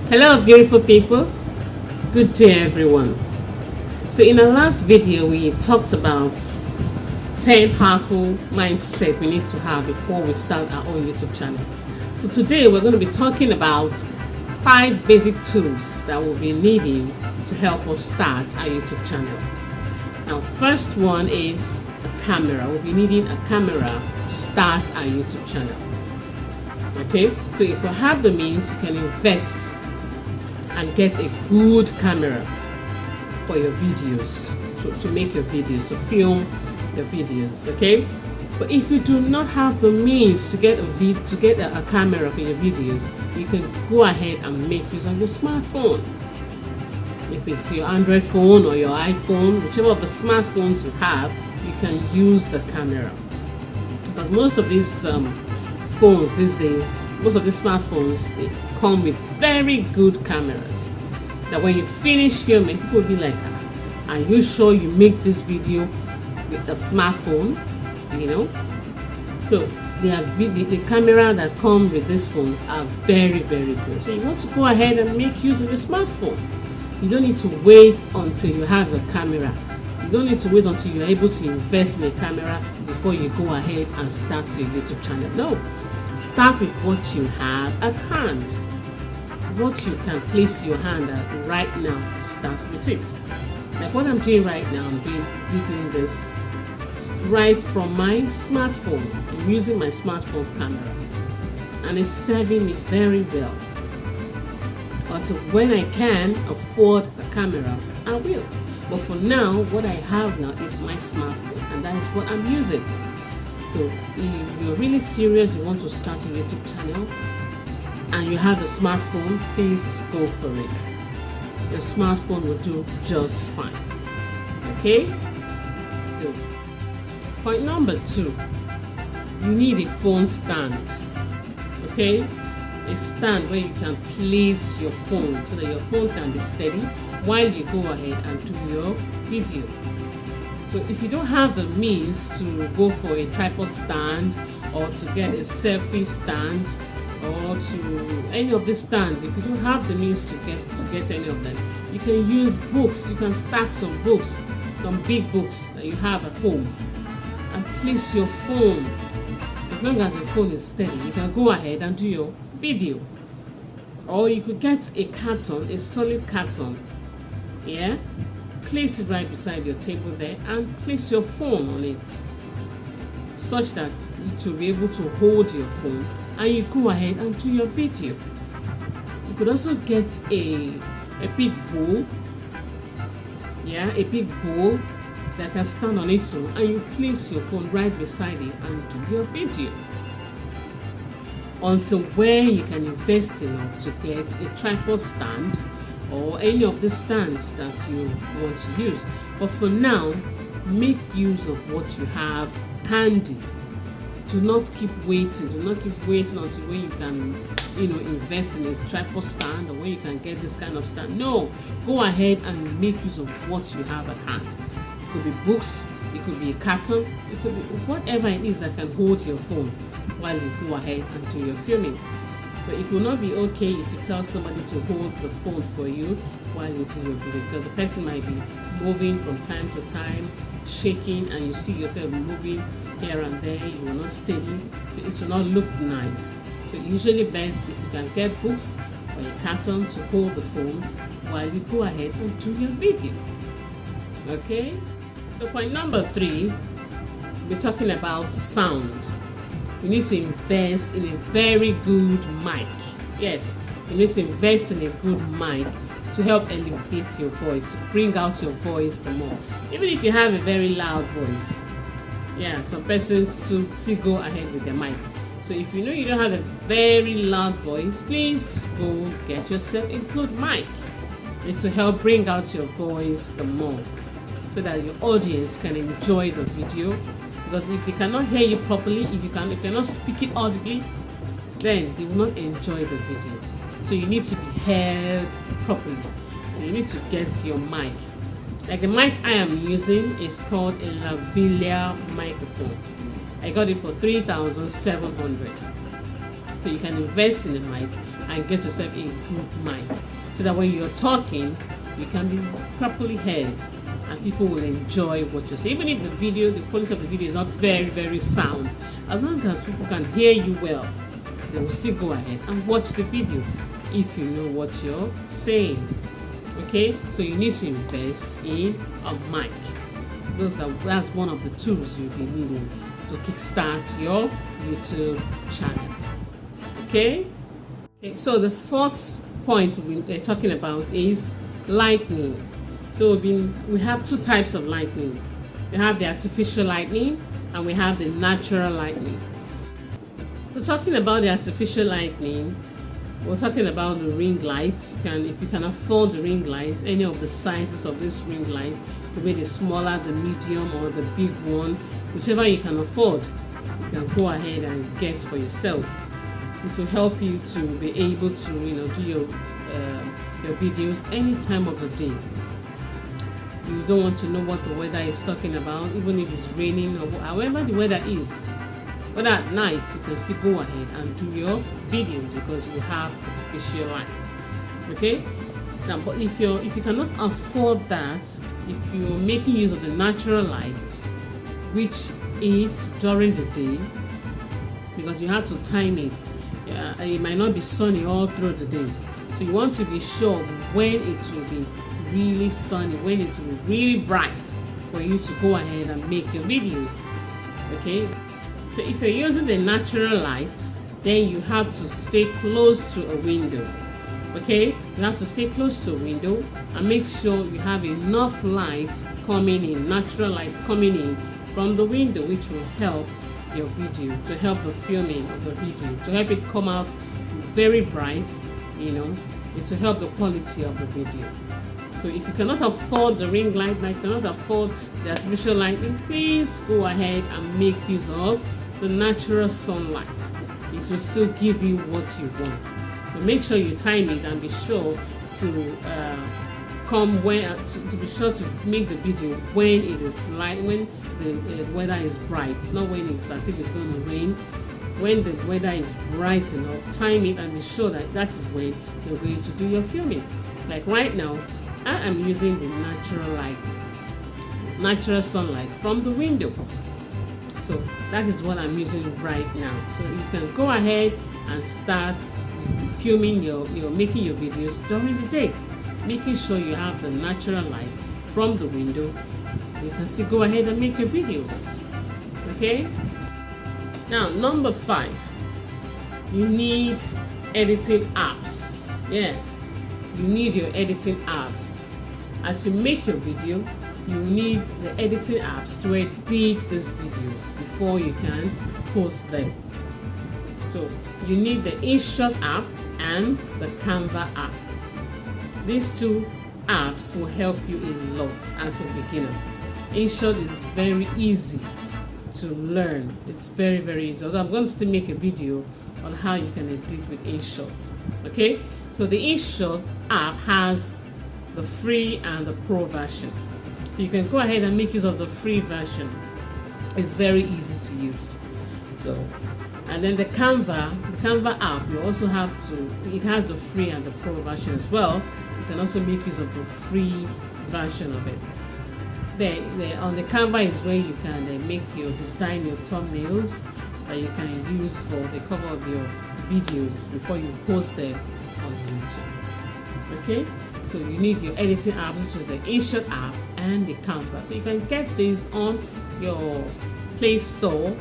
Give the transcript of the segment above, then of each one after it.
Hello beautiful people, good day everyone. So in our last video we talked about 10 powerful mindset we need to have before we start our own YouTube channel. So today we're going to be talking about 5 basic tools that we'll be needing to help us start our YouTube channel. Now first one is a camera. We'll be needing a camera to start our YouTube channel. Okay, so if you have the means, you can invest and get a good camera for your videos, to make your videos, to film your videos. Okay, but if you do not have the means to get a camera for your videos, you can go ahead and make use of your smartphone. If it's your Android phone or your iPhone, whichever of the smartphones you have, you can use the camera. Because most of these phones these days, most of these smartphones, they come with very good cameras that when you finish filming, people will be like, are you sure you make this video with a smartphone? You know, so the camera that comes with these phones are very good. So you want to go ahead and make use of your smartphone. You don't need to wait until you have a camera. You don't need to wait until you're able to invest in a camera before you go ahead and start your YouTube channel. No, start with what you have at hand, what you can place your hand at right now. Start with it. Like what I'm doing right now, I'm doing this right from my smartphone. I'm using my smartphone camera and it's serving me very well. But when I can afford a camera, I will. But for now, what I have now is my smartphone, and that is what I'm using. So if you're really serious, you want to start a YouTube channel, and you have a smartphone, please go for it. Your smartphone will do just fine. Okay? Good. Point number 2, you need a phone stand. Okay? A stand where you can place your phone so that your phone can be steady while you go ahead and do your video. So if you don't have the means to go for a tripod stand or to get a selfie stand or to any of these stands, if you don't have the means to get any of them, you can use books. You can stack some books, some big books that you have at home, and place your phone. As long as your phone is steady, you can go ahead and do your video. Or you could get a carton, a solid carton, yeah, place it right beside your table there and place your phone on it such that it will be able to hold your phone and you go ahead and do your video. You could also get a big bowl, yeah, a big bowl that can stand on its own, and you place your phone right beside it and do your video until where you can invest enough to get a tripod stand or any of the stands that you want to use. But for now, make use of what you have handy. Do not keep waiting. Do not keep waiting until when you can, invest in a tripod stand or when you can get this kind of stand. No, go ahead and make use of what you have at hand. It could be books, it could be a carton, it could be whatever it is that can hold your phone while you go ahead and do your filming. But it will not be okay if you tell somebody to hold the phone for you while you do your video, because the person might be moving from time to time, shaking, and you see yourself moving here and there. You will not steady. It will not look nice. So usually best if you can get books or a carton to hold the phone while you go ahead and do your video. Okay? So point number 3, we're talking about sound. You need to invest in a very good mic. Yes, you need to invest in a good mic to help elevate your voice, to bring out your voice the more. Even if you have a very loud voice, yeah, some persons still go ahead with their mic. So if you know you don't have a very loud voice, please go get yourself a good mic. It's to help bring out your voice the more, so that your audience can enjoy the video. Because if they cannot hear you properly, if you're not speaking audibly, then they will not enjoy the video. So you need to be heard properly. So you need to get your mic. Like the mic I am using is called a lavalier microphone. I got it for 3,700. So you can invest in a mic and get yourself a good mic, so that when you're talking, you can be properly heard and people will enjoy what you're saying. Even if the quality of the video is not very sound, as long as people can hear you well, they will still go ahead and watch the video if you know what you're saying. Okay, so you need to invest in a mic. That's one of the tools you'll be needing to kickstart your YouTube channel. Okay, so the fourth point we're talking about is lightning. So we have two types of lightning. We have the artificial lightning and we have the natural lightning. So talking about the artificial lightning, we're talking about the ring light. If you can afford the ring light, any of the sizes of this ring light, could be the smaller, the medium, or the big one, whichever you can afford, you can go ahead and get for yourself. It will help you to be able to do your videos any time of the day. You don't want to know what the weather is talking about, even if it's raining or however the weather is. But at night, you can still go ahead and do your videos because you have artificial light. Okay? Now, but if you cannot afford that, if you're making use of the natural light, which is during the day, because you have to time it. It might not be sunny all through the day. So you want to be sure when it will be really sunny, when it will be really bright for you to go ahead and make your videos. Okay, so if you're using the natural light, then you have to stay close to a window. Okay, you have to stay close to a window and make sure you have enough light coming in, natural light coming in from the window, which will help your video, to help the filming of the video, to help it come out very bright. It will help the quality of the video. So if you cannot afford the ring light, you cannot afford the artificial lighting, please go ahead and make use of the natural sunlight. It will still give you what you want. But make sure you time it and be sure to be sure to make the video when it is light, when the weather is bright, not when it's as if it's going to rain. When the weather is bright enough, time it and be sure that is when you're going to do your filming. Like right now, I am using the natural sunlight from the window. So that is what I'm using right now. So you can go ahead and start filming making your videos during the day, making sure you have the natural light from the window. You can still go ahead and make your videos. Okay? Now, number 5, you need editing apps. Yes, you need your editing apps. As you make your video, you need the editing apps to edit these videos before you can post them. So you need the InShot app and the Canva app. These two apps will help you a lot as a beginner. InShot is very easy to learn. It's very easy. Although I'm going to still make a video on how you can edit with InShot. Okay, so the InShot app has the free and the pro version. So you can go ahead and make use of the free version. It's very easy to use. So, and then the Canva app, you also have to, it has the free and the pro version as well. You can also make use of the free version of it. On the Canva is where you can design your thumbnails that you can use for the cover of your videos before you post them on YouTube. Okay, so you need your editing app, which is the InShot app and the Canva. So you can get these on your Play Store.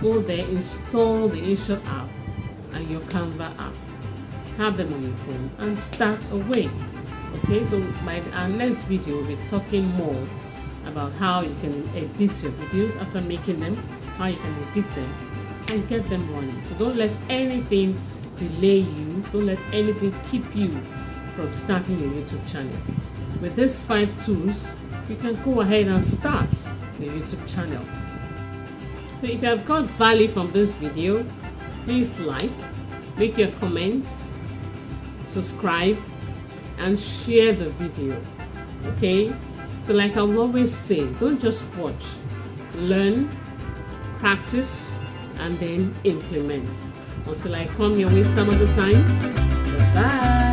Go there, install the InShot app and your Canva app. Have them on your phone and start away. Okay, so our next video we'll be talking more about how you can edit your videos after making them, how you can edit them and get them running. So don't let anything delay you, don't let anything keep you from starting your YouTube channel. With these 5 tools, you can go ahead and start your YouTube channel. So if you have got value from this video, please like, make your comments, subscribe and share the video. Okay, so like I will always say, don't just watch, learn, practice and then implement. Until I come your way some other time. Bye.